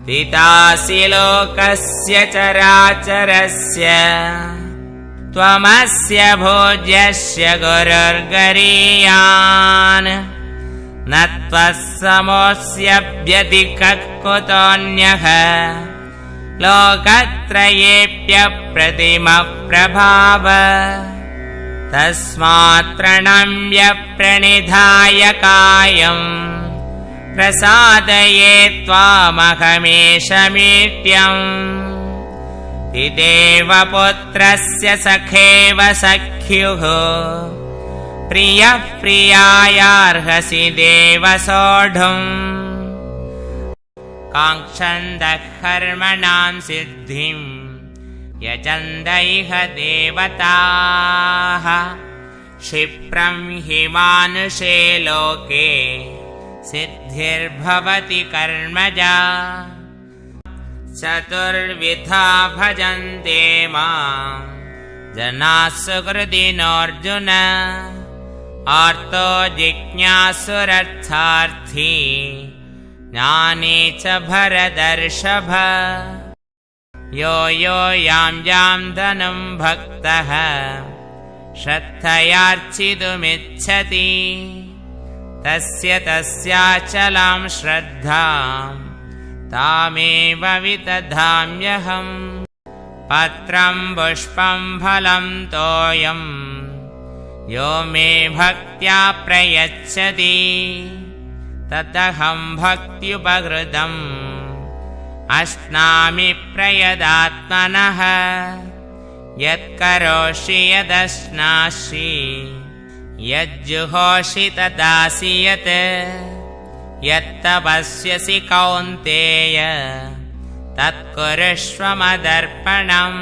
पितासि लोकस्य चराचरस्य त्वमस्य भोज्यस्य गुरुर्गरीयान् न त्वः समोऽस्यभ्यधिकः कुतोऽन्यः लोकत्रयेऽप्यप्रतिमप्रभाव तस्मात् प्रणम्य प्रणिधाय कायम् प्रसादये त्वामहमेशमीड्यम् पितेव पुत्रस्य सखेव सख्युः प्रियः प्रियायार्हसि देव सोढुम् काङ्क्षन्तः कर्मणां सिद्धिं यजन्त इह देवताः क्षिप्रं हि मानुषे लोके सिद्धिर्भवति कर्मजा चतुर्विधा भजन्ते मां जनाः सुकृतिनोऽर्जुन आर्तो जिज्ञासुरर्थार्थी ज्ञानी च भरतर्षभ यो यो यां यां धनं भक्तः श्रद्धयार्चितुमिच्छति तस्य तस्याचलां श्रद्धां तामेव विदधाम्यहम् पत्रं पुष्पं फलं तोयं यो मे भक्त्या प्रयच्छति तदहं भक्त्युपहृतम् अश्नामि प्रयदात्मनः यत्करोषि यदश्नासि यज्जुहोषि तदासि यत् यत्तपस्यसि कौन्तेय तत्कुरुष्व मदर्पणम्।